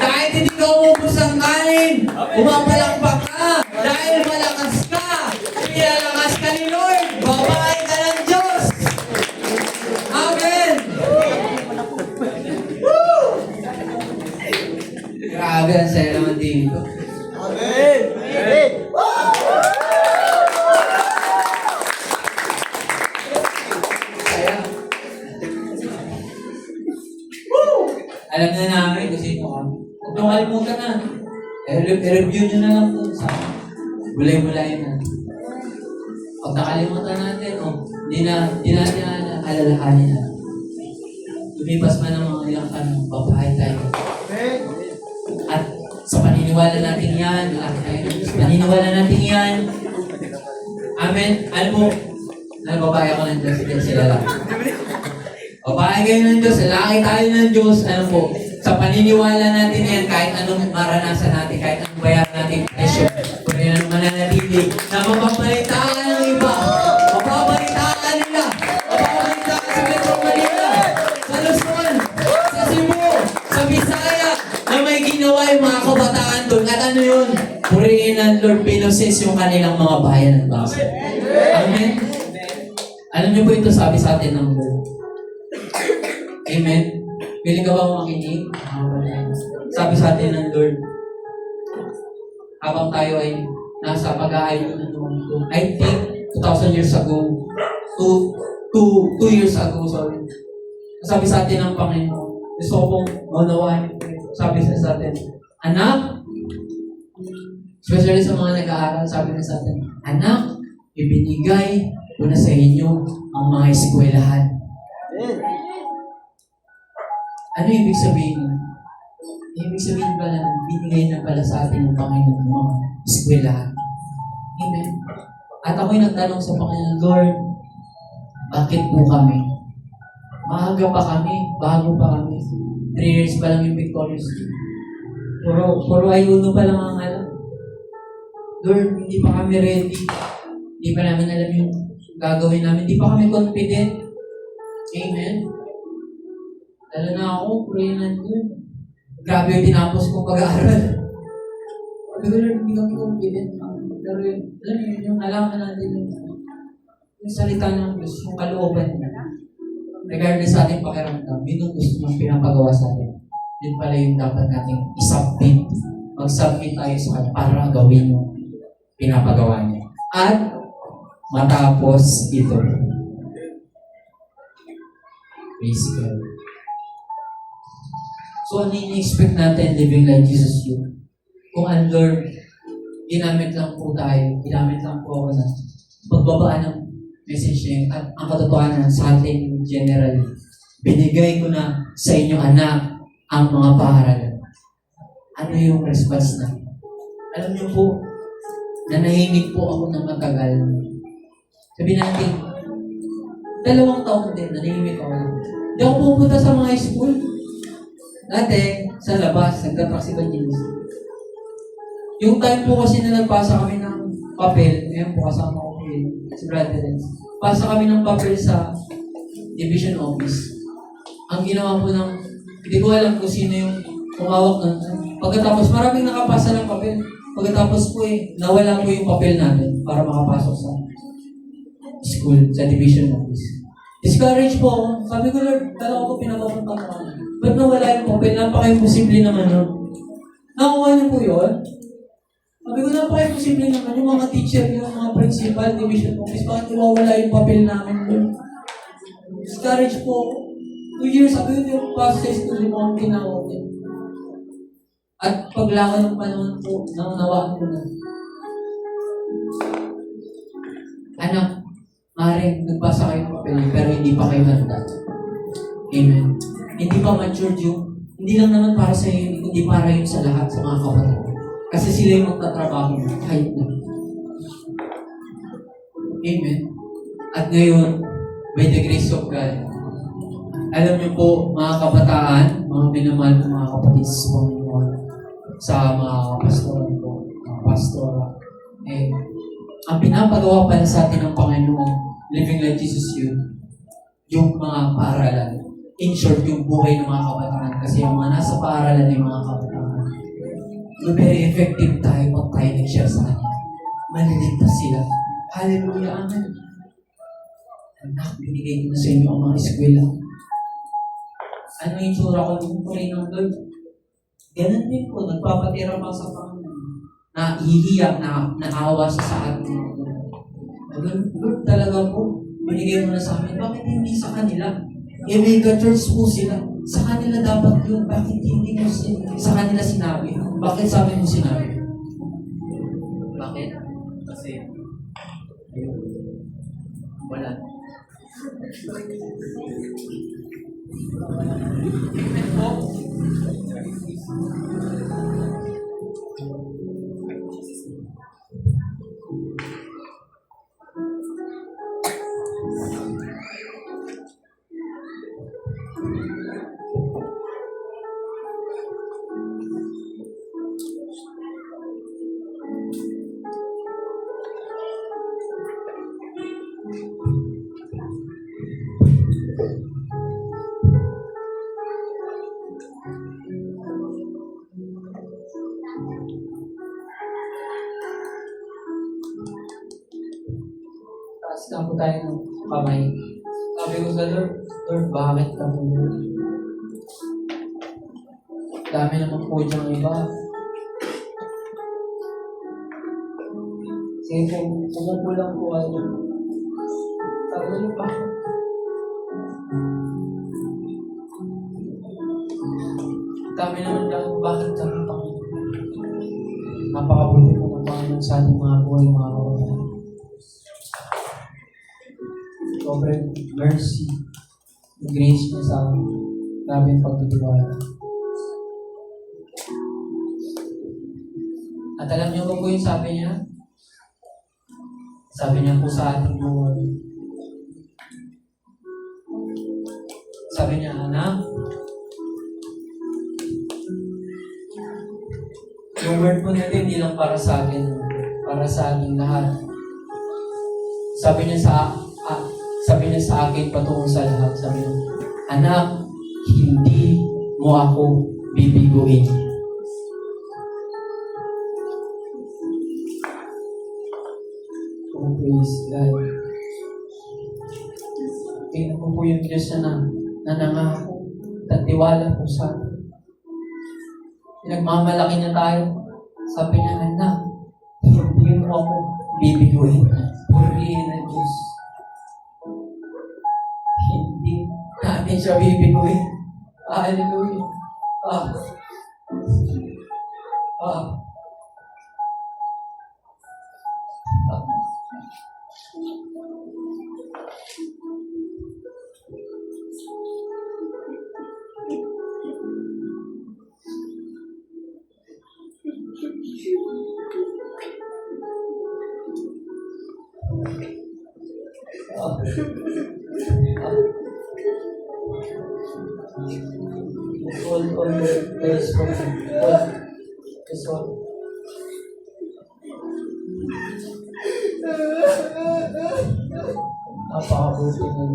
Kahit hindi ka umubos ang kanin, umapalakpak ka. Dahil malakas ka. Pinalakas ka ni Lord. Babae ka ng Diyos. Amen. Woo! Grabe, ang saya naman dito. Amen! Amen! Saya. Woo! Alam na namin kung sino ka. Huwag nyo kalimutan na. I-review nyo na lang po sa bulay-bulay na. Huwag nakalimutan natin, hindi natin alalahanin na. Lumipas man ang mga ilang tanong, babahay tayo. At sa paniniwala natin yan, sa paniniwala natin yan, amen, alam mo, babae ako ng Diyos, hindi sila lang. Babae kayo ng Diyos, lalaki tayo ng Diyos, alam po, sa paniniwala natin yan, kahit anong maranasan natin, kahit anong bayaran natin, presyo, kung yan ang mananatili, na mapapalitaan ng iba, mapapalitaan nila, mapapalitaan sa Metro Manila, sa Luzon, sa Cebu, sa Bisaya, na may ginawa yung mga kabataan doon. At ano yun? Purihin ng Lord Pinoses yung kanilang mga bayan at baso. Amen? Alam niyo po ito sabi sa atin ng Lord. Amen? Piling ka ba makinig? Sabi sa atin ng Lord, habang tayo ay nasa pag-aayon ng mundo, I think 2,000 years ago, 2 years ago, sorry. Sabi sa atin ng Panginoon, gusto ko pong maunawain. Sabi sa atin, anak, especially sa mga nag-aaral, sabi na sa atin, anak, ibinigay ko na sa inyo ang mga eskwelahan. Ano ibig sabihin? Ibig sabihin pala, binigay na pala sa atin ng Panginoon ng mga eskwelahan. Amen. At ako'y nagtanong sa Panginoon, Lord, bakit po kami? Maaga pa kami, bago pa kami. 3 years pa lang yung victorious. Puro ayuno pa lang ang alam. Lord, hindi pa kami ready. Hindi pa namin alam yung gagawin namin. Hindi pa kami confident. Amen. Lalo na ako, pray na doon. Grabe yung tinapos kong pag-aaral. Sabi ko, Lord, hindi kami confident. Pero yung alaman natin yung salita ng Diyos, yung kalooban niya. Regardless sa ating pakiramdam, yun yung gusto niyang pinapagawa sa atin. Yun pala yung dapat nating isubmit. Mag-submit tayo sa kanya para gawin yung pinapagawa niya. At matapos ito. Praise God. So, ano ini-expect natin living like Jesus yun? Kung ang Lord, ginamit lang po tayo, ginamit lang po ako na pagbabaan ng message niya at ang katotohanan sa atin generally. Binigay ko na sa inyo, anak, ang mga paaralan. Ano yung response na? Alam niyo po, nanahimik po ako ng matagal. Sabi natin, 2 taon din, nanahimik ako. Hindi ako pupunta sa mga school. Dati, sa labas, nagtatrax evangelism. Yung time po kasi na nagpasa kami ng papel, ngayon po kasama ko si Brother Lenz. Pasa kami ng papel sa division office. Ang ginawa po ng, hindi ko alam kung sino yung kumawak ng, pagkatapos maraming nakapasa ng papel. Pagkatapos po nawala po yung papel natin para makapasok sa school, sa division office. Discouraged po ako. Sabi ko, Lord, kala ko pinapapunta ko ako. Ba't nawala yung papel? Napaka-imposible naman yun. Nakuha niyo po yun? Sabi ko, napaka-imposible naman. Yung mga teacher, yung mga principal, division office, bakit iwawala yung papel namin doon? Discouraged po ako. 2 years ago, yung past sa school, yung mga tinawag din. At paglakan ng panahon po, nangunawaan ko na. Anak, maaaring nagbasa kayo ng papel, pero hindi pa kayo handa. Amen. Hindi pa matured yung, hindi lang naman para sa iyo, hindi para yun sa lahat, sa mga kapatid. Kasi sila yung magtatrabaho kahit na. Amen. At ngayon, by the grace of God, alam niyo po, mga kabataan, mga minamahal ko mga kapatid sa Panginoon, sa mga pastoran ko, mga pastora, ang pinapagawa pala sa atin ng Panginoon, living like Jesus yun, yung mga paaralan. in short yung buhay ng mga kabataan. Kasi yung mga nasa paaralan ng mga kabataan, very effective tayo pag tayo nag-share sa kanila. Maliligtas sila. Hallelujah, amen. Anak, binigay ko na sa inyo ang mga eskwela. Ano yung tsura ko nung pray ng Lord? Ganun din po, nagpapatira pa sa Panginoon. Nahihiyak, naawa siya sa atin. Lord, talaga po, binigay mo na sa amin. Bakit hindi sa kanila? Mega church po sila. Sa kanila dapat yun. Bakit hindi mo sa kanila sinabi? Bakit sa amin mo sinabi? Bakit? Kasi, wala. Amen po. Taas na po tayo ng kamay. Sabi ko sa Lord, Lord, bakit ka po? Dami naman po diyang iba. Sige po, umupo lang po kayo. Sabi niyo pa. Dami naman lang, bakit kami pang napakabuti po ng Panginoon sa ating mga buhay, mga kawalan. Sobrang mercy, grace niya sa amin. Grabe yung pagtitiwala. At alam niyo ba po yung sabi niya? Sabi niya po sa ating buhay. Sabi niya, anak, yung word mo nila hindi lang para sa akin, para sa ating lahat. Sabi niya sa akin patungo sa lahat. Sabi niya, anak, hindi mo ako bibiguin. Oh, praise God. Tingnan mo po yung Diyos na nanangako at tiwala po sa atin. Pinagmamalaki niya tayo. Sabi niya, anak, hindi mo ako bibiguin. Purihin na Diyos. Hindi natin siya bibiguin. Hallelujah. All the place for this one. Napakabuti ng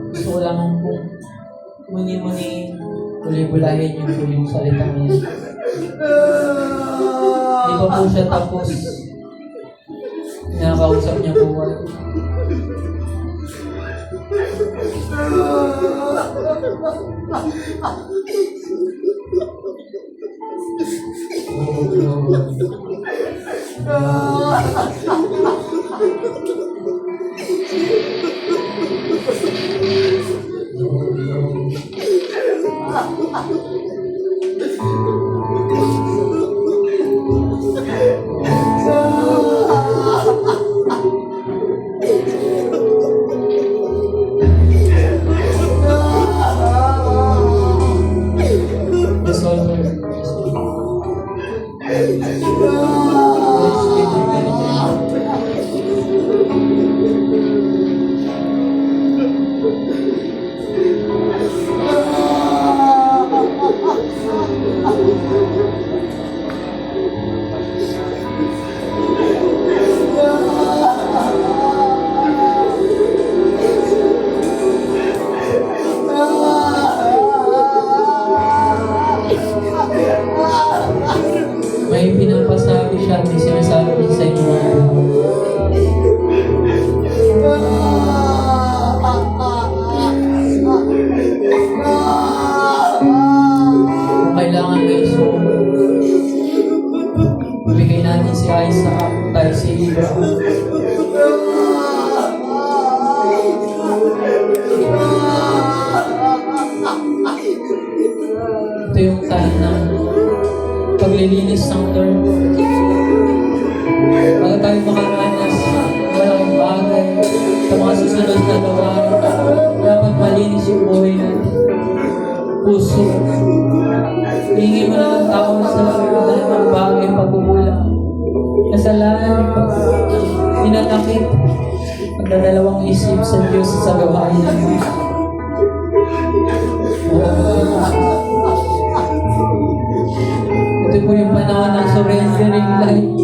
gusto ko lamang po muni-muni uli-bulahin yung salita niya. Hindi pa po siya tapos. Nakakausap niya po kayo. May pinapasabi siya, may sinasabi niya sa inyo. Kung kailangan guys, so, bigay natin si Isaac, tayo si Abraham. Ito yung time ng paglilinis ng Lord. Bago tayo makaranas ng malaking bagay sa mga susunod na gawain, dapat malinis yung buhay natin. Puso. Hihingi mo na ng tao sa lahat ng bagay, pagkukulang, kasalanan, pinanakit, pagdadalawang isip sa Diyos sa gawain natin. Ito po yung panahon ng surrendering life.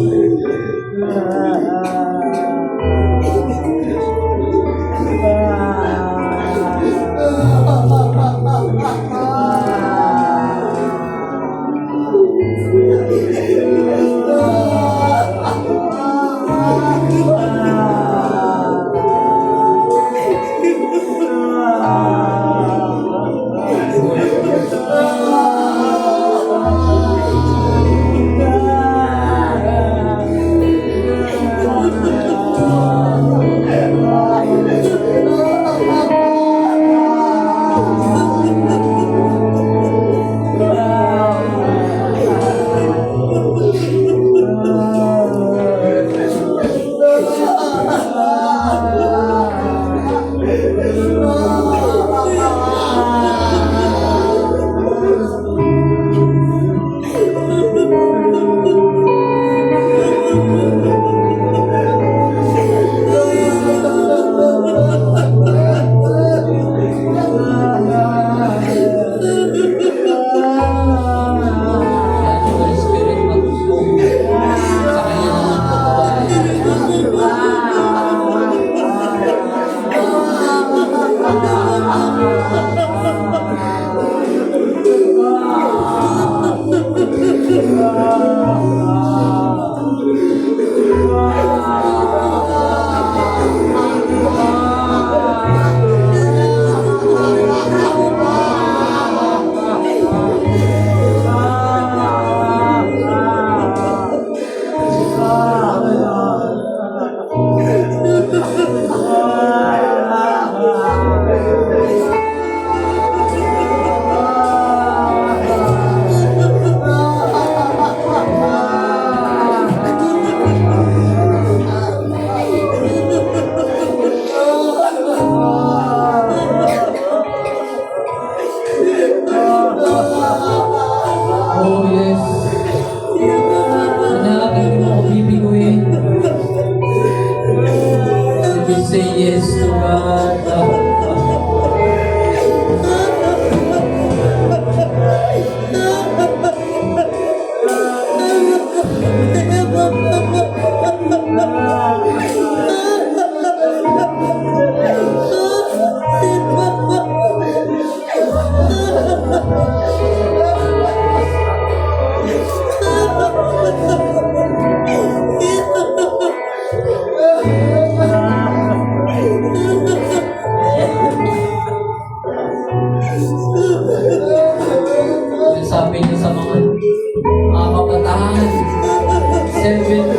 Oh yes. Hanapin mo ako bibiguin. If you say yes to God, sabi niya sa mga kabataan, 7